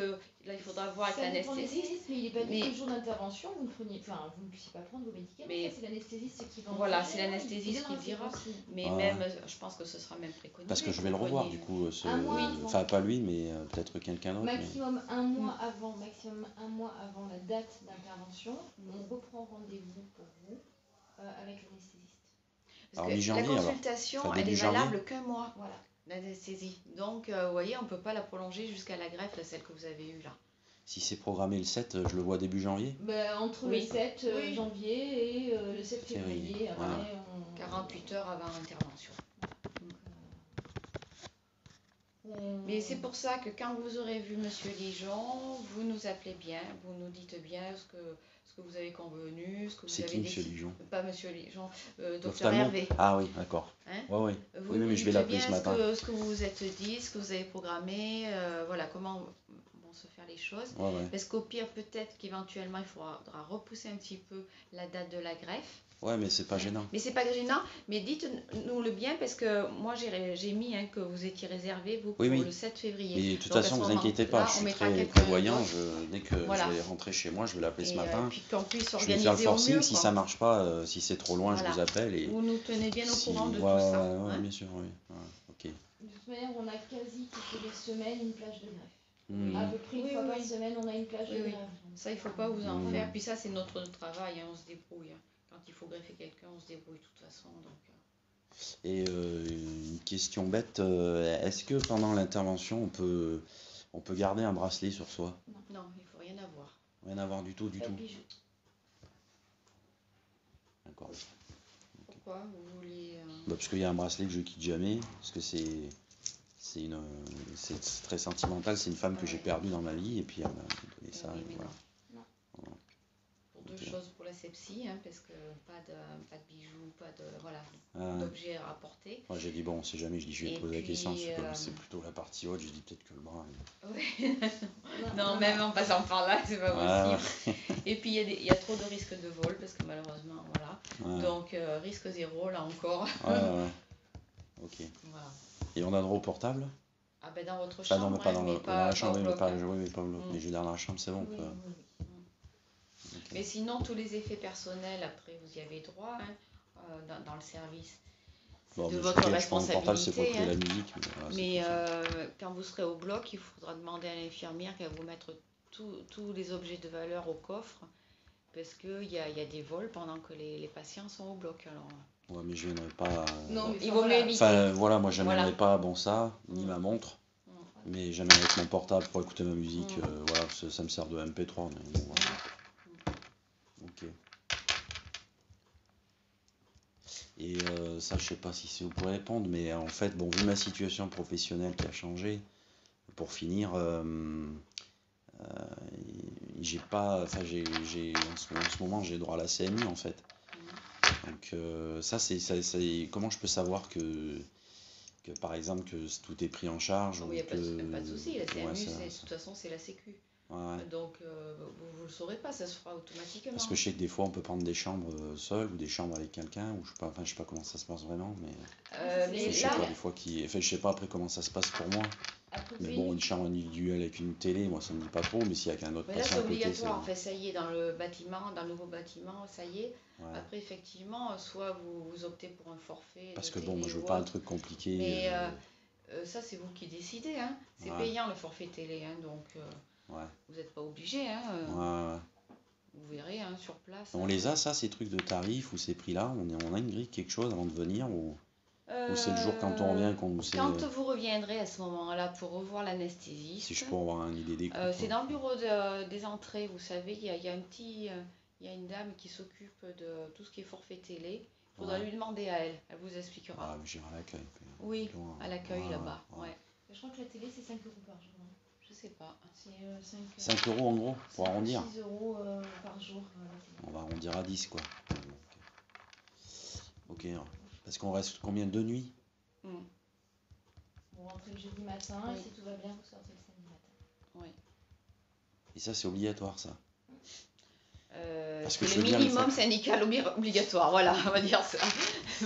là, il faudra voir avec Ça dépend des l'anesthésiste. spécialistes, mais il n'est pas dit que le jour d'intervention, vous ne puissiez pas prendre vos médicaments. Mais ça, c'est l'anesthésiste qui va en voilà, parler, c'est hein, l'anesthésiste il qui dira. aussi. Mais Ah. même, je pense que ce sera même préconisé. Parce que je vais le revoir, du coup. Un mois avant. Enfin, pas lui, mais peut-être quelqu'un d'autre. Maximum un mois avant la date d'intervention, on reprend rendez-vous pour vous avec l'anesthésiste. Parce Alors, que mi-janvier, la consultation, Enfin, elle début est valable janvier. qu'un mois, Voilà. l'anesthésie. Donc, vous voyez, on ne peut pas la prolonger jusqu'à la greffe, celle que vous avez eue là. Si c'est programmé le 7, je le vois début janvier. Entre le 7 janvier et le 7 février. Après, Voilà. 48 heures avant l'intervention. Mais c'est pour ça que quand vous aurez vu Monsieur Lijon, vous nous appelez bien, vous nous dites bien ce que vous avez convenu, ce que vous C'est avez qui, décidé. Monsieur Lijon? Pas Monsieur Lijon, Docteur L'ophtalmo. Hervé. Ah oui, d'accord. Hein, ouais. Vous Oui, nous mais je vais dites l'appeler bien ce matin. ce que vous vous êtes dit, ce que vous avez programmé, voilà comment vont se faire les choses. Ouais. Parce qu'au pire, peut-être qu'éventuellement, il faudra repousser un petit peu la date de la greffe. Ouais, mais c'est pas gênant. Mais c'est pas gênant, mais dites-nous le bien parce que moi j'ai mis que vous étiez réservé vous pour le 7 février. Mais de toute façon, vous inquiétez pas, je suis très prévoyant. Dès que je vais rentrer chez moi, je vais l'appeler ce matin. Et puis qu'on puisse je vais organiser faire le forcing. au mieux, si ça marche pas, si c'est trop loin, je vous appelle. Et vous nous tenez bien au courant de tout ça. ça. Ouais, bien sûr, oui. Ouais, ok. De toute manière, on a quasi toutes les semaines une plage de greffe. À peu près une fois par semaine, on a une plage de greffe. Ça, il ne faut pas vous en faire. Puis ça, c'est notre travail, on se débrouille. Quand il faut greffer quelqu'un, on se débrouille de toute façon. Donc, Et une question bête, est-ce que pendant l'intervention, on peut garder un bracelet sur soi? Non, il ne faut rien avoir. Rien avoir du tout. Bijoux. D'accord. Pourquoi vous vouliez Parce qu'il y a un bracelet que je quitte jamais, parce que c'est c'est très sentimental. C'est une femme que j'ai perdue dans ma vie et puis elle m'a donné ça. Oui, Et mais voilà. non. Voilà. Pour deux Ok. choses, pour la sepsie, hein, parce que pas de bijoux, pas de voilà, Ah, d'objets à apporter. moi j'ai dit bon, on sait jamais. Je dis je vais Et te poser la question. puis, C'est plutôt la partie haute. J'ai dit peut-être que le bras. ouais. Non, Non, même en passant par là, c'est pas Ouais, possible. Et puis il y a trop de risques de vol parce que malheureusement, voilà. ouais, Donc risque zéro là encore. ouais, ouais. Ok. Voilà. Et on a droit au portable? Ah ben dans votre Enfin non, mais chambre, pas hein, dans mais dans pas, la pas chambre, au oui, bloc. Hein. oui, mais pas au bloc. Mm. Mais je veux dire dans la chambre, c'est bon. oui, oui, oui. Ok. Mais sinon, tous les effets personnels, après, vous y avez droit hein, dans le service. C'est Bon, de mais votre ok, je prends mon portable, c'est pour responsabilité. écouter Hein. la musique. Mais voilà, c'est Mais tout ça. quand vous serez au bloc, il faudra demander à l'infirmière qu'elle vous mette tous les objets de valeur au coffre. Parce qu'il y a des vols pendant que les patients sont au bloc. Alors, Ouais, mais je viendrai pas. Non, mais il enfin, vaut mieux voilà. éviter. Enfin, voilà, moi j'amènerai Voilà. pas bon ça, ni Mm. ma montre, Mm. mais j'amènerai avec mon portable pour écouter ma musique. Mm. Voilà, ça me sert de MP3. Mais bon, voilà. Ok. Et ça, je sais pas si vous pouvez répondre, mais en fait, bon, vu ma situation professionnelle qui a changé, pour finir, j'ai pas, enfin, en ce moment, j'ai droit à la CMU en fait. Donc ça, comment je peux savoir que par exemple que tout est pris en charge Oh, ou mais il n'y que a pas de souci. La CMU, ouais, de toute façon, c'est la Sécu. ouais. Donc, vous ne le saurez pas, ça se fera automatiquement. Parce que je sais que des fois on peut prendre des chambres seules ou des chambres avec quelqu'un ou je sais pas, enfin je sais pas comment ça se passe vraiment, mais Mais je sais là, pas des fois enfin je sais pas après comment ça se passe pour moi. Après, Mais bon, une chambre individuelle avec une télé, moi ça me dit pas trop, mais s'il y a qu'un autre mais là, patient c'est à côté, obligatoire. En c'est fait, ça y est, dans le bâtiment, dans le nouveau bâtiment, ça y est. ouais. Après, effectivement, soit vous optez pour un forfait Parce de que bon, moi télé je veux ou pas un autre. truc compliqué. Mais ça, c'est vous qui décidez. Hein. C'est Ouais. payant le forfait télé. Hein, donc, Ouais. vous n'êtes pas obligé. Hein, Ouais. vous verrez hein, sur place. On Hein. les a ça, ces trucs de tarifs ou ces prix-là? On a une grille, quelque chose avant de venir ou c'est le jour quand on revient qu'on sait. Quand vous reviendrez à ce moment-là pour revoir Si l'anesthésiste, je peux avoir une idée des coûts. c'est dans le bureau des entrées, vous savez, il y a un petit, il y a une dame qui s'occupe de tout ce qui est forfait télé. Il faudra Ouais. lui demander à elle, elle vous expliquera. Ah, mais j'irai à l'accueil. Oui, Loin. à l'accueil Ouais, là-bas. ouais. Ouais. je crois que la télé, c'est 5 € par jour. Hein. Je sais pas. C'est 5 euros en gros, pour arrondir. 6 € par jour. On va arrondir à 10 quoi. Ok. Parce qu'on reste combien de nuits? Vous rentrez le jeudi matin Oui. et si tout va bien, vous sortez le samedi matin. Oui. Et ça, c'est obligatoire ça. Parce C'est que je le veux bien minimum syndical obligatoire, voilà, on va dire ça.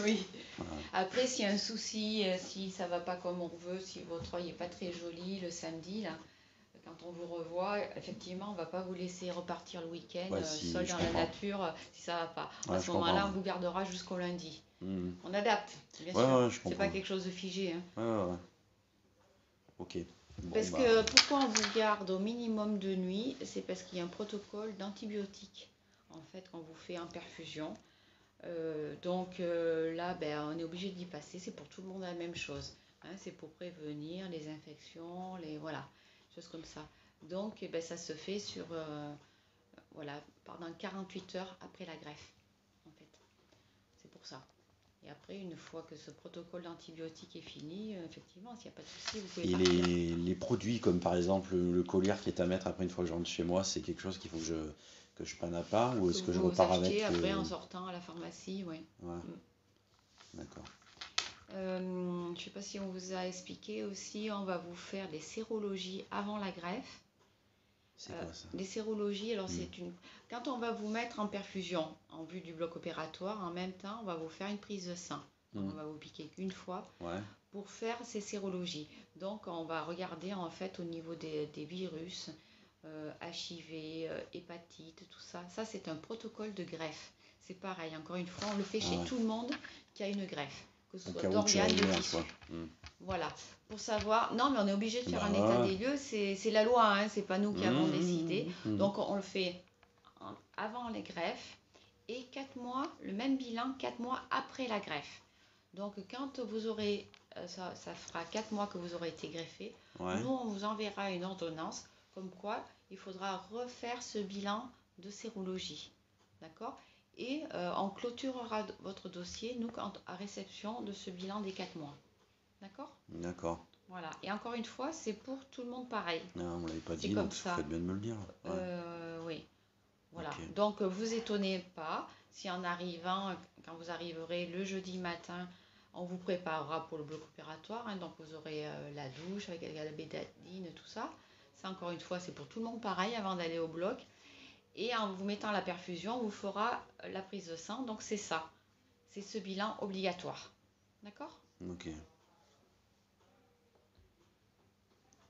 Oui. Ouais. Après, s'il y a un souci, si ça va pas comme on veut, si votre œil n'est pas très joli le samedi, là, quand on vous revoit, effectivement, on va pas vous laisser repartir le week-end Ouais, si, seul je dans la comprends. nature si ça va pas. Ouais, À je ce moment-là, comprends. on vous gardera jusqu'au lundi. Mhm. On adapte, bien Ouais, sûr. ouais, je C'est pas comprends. quelque chose de figé. Hein. Ouais. Ok. Bon, Parce bah, que pourquoi on vous garde au minimum de nuit, c'est parce qu'il y a un protocole d'antibiotiques en fait quand vous fait en perfusion. Donc là, ben, on est obligé d'y passer. C'est pour tout le monde la même chose. Hein, c'est pour prévenir les infections, les voilà, choses comme ça. Donc, ben, ça se fait sur voilà pendant 48 heures après la greffe, en fait. C'est pour ça. Et après, une fois que ce protocole d'antibiotiques est fini, effectivement, s'il n'y a pas de souci, vous pouvez et partir. les produits comme par exemple le collier qui est à mettre après une fois que je rentre chez moi, c'est quelque chose qu'il faut que je prenne à part ou est-ce que je vous repars achetez avec après en sortant à la pharmacie, oui. Ouais. D'accord. Je ne sais pas si on vous a expliqué aussi, on va vous faire des sérologies avant la greffe. C'est quoi ça? Les sérologies, alors c'est une. Quand on va vous mettre en perfusion en vue du bloc opératoire, en même temps, on va vous faire une prise de sang. Donc, on va vous piquer qu'une fois Ouais. pour faire ces sérologies. Donc, on va regarder en fait au niveau des virus, HIV, hépatite, tout ça. Ça, c'est un protocole de greffe. C'est pareil, encore une fois, on le fait chez tout le monde qui a une greffe, que ce soit d'organes, de tissus. Voilà, pour savoir. Non, mais on est obligé de faire un état des lieux, c'est la loi, hein, c'est pas nous qui avons décidé. Donc, on le fait avant les greffes et 4 mois, le même bilan 4 mois après la greffe. Donc, quand vous aurez, ça fera 4 mois que vous aurez été greffé, nous, on vous enverra une ordonnance comme quoi il faudra refaire ce bilan de sérologie. D'accord? Et on clôturera votre dossier, nous, à réception de ce bilan des 4 mois. D'accord? D'accord. Voilà. Et encore une fois, c'est pour tout le monde pareil. Non, on ne l'avait pas C'est dit, comme donc ça. vous faites bien de me le dire. Ouais. Oui. Voilà. Ok. Donc, vous étonnez pas si en arrivant, quand vous arriverez le jeudi matin, on vous préparera pour le bloc opératoire. Hein, donc, vous aurez la douche avec la bétadine, tout ça. Ça, encore une fois, c'est pour tout le monde pareil avant d'aller au bloc. Et en vous mettant la perfusion, on vous fera la prise de sang. Donc, c'est ça. C'est ce bilan obligatoire. D'accord? Ok.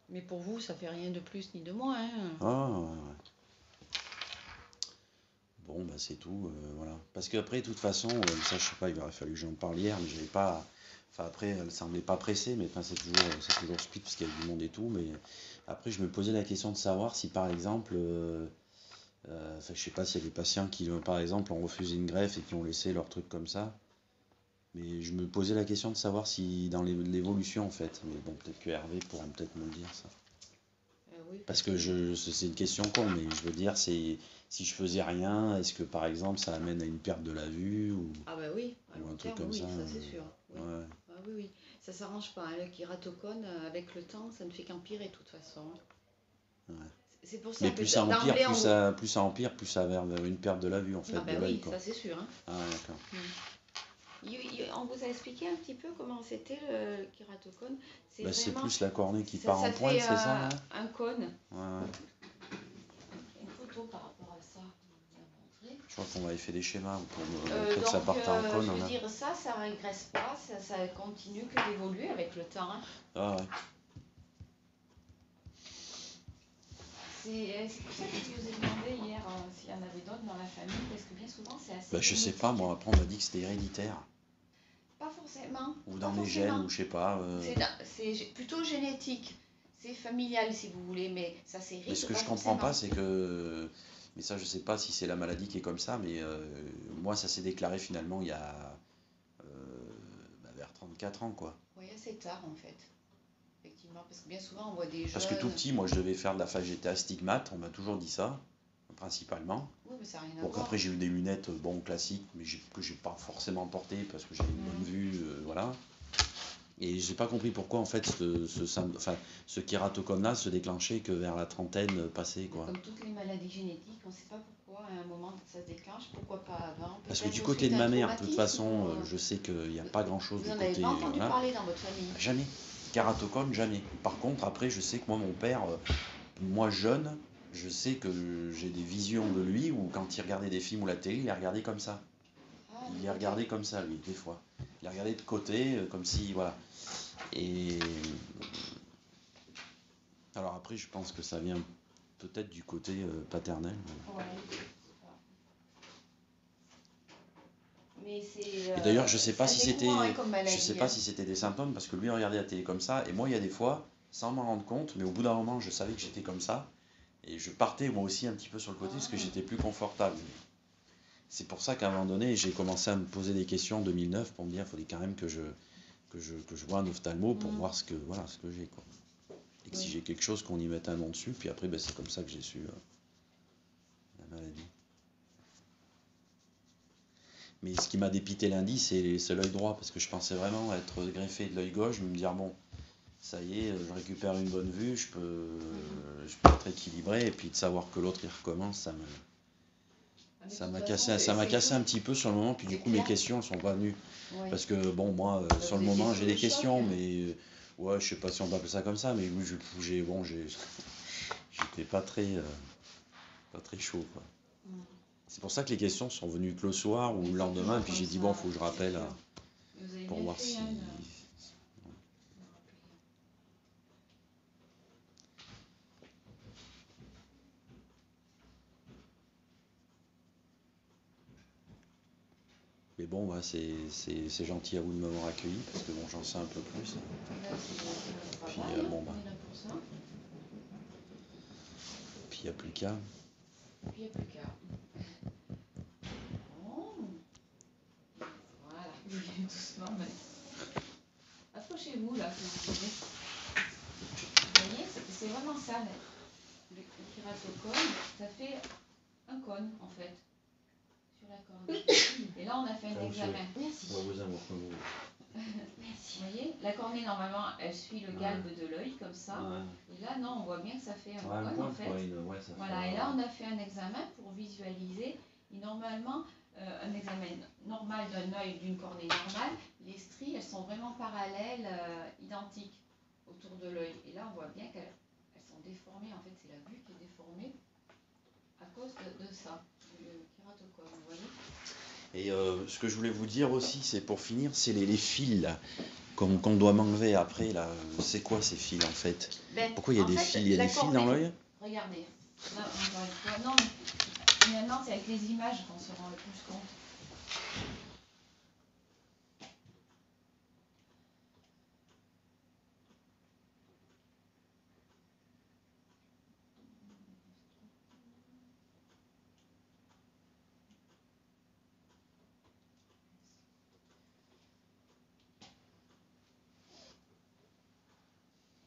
Mais pour vous, ça fait rien de plus ni de moins. Hein. Ah, ouais. Bon, bah c'est tout, voilà. Parce qu'après, de toute façon, ça, je sais pas, il aurait fallu que j'en parle hier, mais j'avais pas. Enfin, après, elle semblait pas pressée, mais enfin, c'est toujours speed parce qu'il y a du monde et tout. Mais après, je me posais la question de savoir si, par exemple, enfin, je sais pas s'il y a des patients qui, par exemple, ont refusé une greffe et qui ont laissé leur truc comme ça. Mais je me posais la question de savoir si dans l'évolution, en fait. Mais bon, peut-être que Hervé pourra peut-être me le dire, ça. Oui. Parce que c'est une question con, mais je veux dire, c'est si je faisais rien, est-ce que par exemple ça amène à une perte de la vue ou, Ah bah oui, à ou long un truc terme, comme oui, ça ça c'est sûr. Oui. Ouais. Ah oui, oui. Ça s'arrange pas. Hein. Le kératocone, avec le temps, ça ne fait qu'empirer de toute façon. Ouais. C'est pour ça Mais que plus ça empire, d'emblée, plus ça empire, plus ça va vers une perte de la vue en fait, Ah bah de l'œil oui, quoi. ça c'est sûr. Hein. Ah ouais, d'accord. On vous a expliqué un petit peu comment c'était le kératocone. C'est Bah, c'est vraiment... plus la cornée qui ça, part ça en pointe, fait c'est ça, non? un cône. Ouais. Une photo par rapport à ça, je vais vous la montrer. Je crois qu'on avait fait des schémas pour montrer que ça Donc, partait en cône. je veux Là. dire, ça régresse pas, ça continue que d'évoluer avec le temps. Hein. Ah ouais. C'est pour ça que je vous ai demandé hier s'il y en avait d'autres dans la famille, parce que bien souvent c'est assez Bah, je sais génétique. pas, moi après on m'a dit que c'était héréditaire. Pas forcément. Ou Pas dans les forcément. gènes, ou je sais pas. C'est plutôt génétique. C'est familial si vous voulez, mais ça s'hérite. Mais ce que je comprends pas, c'est que. Mais ça, je sais pas si c'est la maladie qui est comme ça, mais moi, ça s'est déclaré finalement il y a. Vers 34 ans, quoi. Oui, assez tard en fait. Effectivement, parce que bien souvent on voit des jeunes. Parce que tout petit, moi, je devais faire de la phage, j'étais astigmate, on m'a toujours dit ça, principalement. Oui, mais ça n'a rien à Donc voir. après, j'ai eu des lunettes, bon, classiques, mais que j'ai pas forcément portées parce que j'avais une bonne vue, voilà. Et j'ai pas compris pourquoi en fait ce kératocone-là se déclenchait que vers la trentaine passée, quoi. Comme toutes les maladies génétiques, on ne sait pas pourquoi à un moment ça se déclenche, pourquoi pas avant. Parce que du côté de ma mère, de toute façon, je sais qu'il n'y a pas grand-chose Vous du n'en côté. avez pas entendu Voilà. parler dans votre famille? Jamais. Kératocone, jamais. Par contre, après, je sais que moi, mon père, moi jeune, je sais que j'ai des visions de lui où quand il regardait des films ou la télé, il les regardait comme ça. Il les regardait comme ça, lui, des fois. Il les regardait de côté, comme si, voilà. Et alors après, je pense que ça vient peut-être du côté paternel. Ouais, mais c'est. Et d'ailleurs, je sais pas si c'était, je sais pas si c'était des symptômes parce que lui regardait la télé comme ça et moi, il y a des fois, sans m'en rendre compte, mais au bout d'un moment, je savais que j'étais comme ça et je partais moi aussi un petit peu sur le côté parce que j'étais plus confortable. C'est pour ça qu'à un moment donné, j'ai commencé à me poser des questions en 2009 pour me dire, il fallait quand même que je vois un ophtalmo pour voir ce que j'ai, quoi. Et que si j'ai quelque chose, qu'on y mette un nom dessus, puis après, ben, c'est comme ça que j'ai su la maladie. Mais ce qui m'a dépité lundi, c'est l'œil droit, parce que je pensais vraiment être greffé de l'œil gauche, me dire, bon, ça y est, je récupère une bonne vue, je peux être équilibré, et puis de savoir que l'autre, il recommence, ça m'a cassé un petit peu sur le moment, puis du coup, mes questions ne sont pas venues. Oui. Parce que, bon, moi, sur le moment, j'ai des questions, mais ouais, je sais pas si on peut appeler ça comme ça, mais oui, j'étais pas très chaud, quoi. C'est pour ça que les questions sont venues que le soir ou le lendemain, puis j'ai dit, bon, faut que je rappelle pour voir si. Mais bon, bah, c'est gentil à vous de m'avoir accueilli, parce que bon, j'en sais un peu plus. Puis bon, bah. Puis il n'y a plus qu'à. Bon. Voilà, doucement, mais. Approchez-vous là, si vous voulez. Vous voyez, c'est vraiment ça, le kératocone, ça fait un cône en fait. Sur la corne. Et là, on a fait un examen. Merci. Merci. Vous voyez, la cornée, normalement, elle suit le galbe de l'œil, comme ça. Ouais. Et là, non, on voit bien que ça fait un Ouais, un point, point, en fait. quoi, ouais, ça Voilà, fait, et là, on a fait un examen pour visualiser. Et normalement, un examen normal d'un œil, d'une cornée normale, les stries, elles sont vraiment parallèles, identiques autour de l'œil. Et là, on voit bien qu'elles sont déformées. En fait, c'est la vue qui est déformée à cause de ça, du kératocone, vous voyez. Et ce que je voulais vous dire aussi, c'est pour finir, c'est les fils là, qu'on doit m'enlever après là. C'est quoi ces fils en fait? Pourquoi il y a des fils? Il y a des fils dans l'œil? Regardez, là, encore une fois, non, mais maintenant c'est avec les images qu'on se rend le plus compte.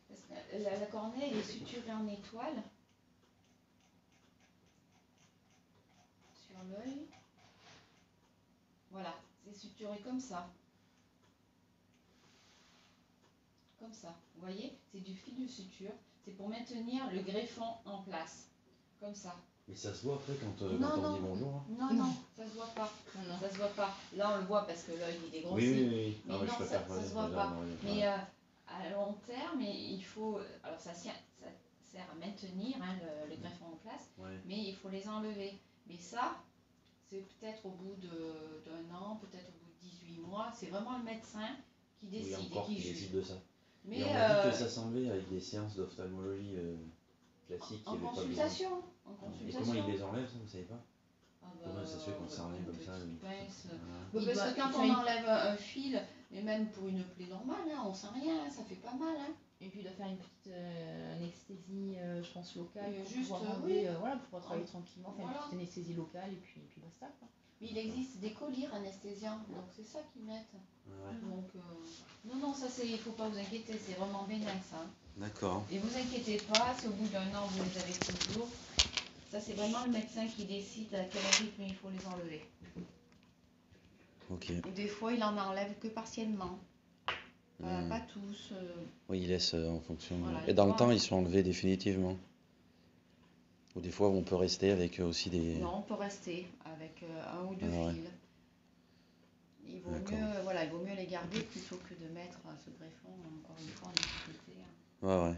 Parce que la cornée elle est suturée en étoile sur l'œil. Voilà, c'est suturé comme ça. Comme ça, vous voyez, c'est du fil de suture. C'est pour maintenir le greffon en place. Comme ça. Mais ça se voit après quand on dit bonjour. Non, non, ça se voit pas. Non. Ça se voit pas. Là, on le voit parce que l'œil il est grossi. Oui. Mais non, ça se voit pas. Mais à long terme, il faut. Alors, ça sert à maintenir le greffon en place, mais il faut les enlever. Mais ça, c'est peut-être au bout d'un an, peut-être au bout de 18 mois. C'est vraiment le médecin qui décide et qui juge. Décide de ça. Mais on a dit que ça s'enlevait avec des séances d'ophtalmologie classiques. En consultation. Et comment ils les enlèvent, ça, vous savez pas? Comment ça se fait qu'on s'enlève comme ça? Parce que quand on enlève un fil, et même pour une plaie normale, on sent rien, ça fait pas mal. Et puis il doit faire une petite anesthésie, je pense, locale. Juste, pour pouvoir travailler tranquillement, faire une petite anesthésie locale et puis basta, quoi. Mais il existe des collyres anesthésiants, donc c'est ça qu'ils mettent. Donc, non, ça il ne faut pas vous inquiéter, c'est vraiment bénin ça. D'accord. Et vous inquiétez pas, si au bout d'un an vous les avez toujours, ça c'est vraiment le médecin qui décide à quel rythme il faut les enlever. Ok. Et des fois il en enlève que partiellement. Pas tous. Oui, il laisse en fonction. Voilà, et dans le temps, ils sont enlevés définitivement. Ou des fois, on peut rester avec aussi des. Non, on peut rester avec un ou deux fils. Il vaut mieux les garder plutôt que de mettre ce greffon encore une fois en difficulté. Ouais.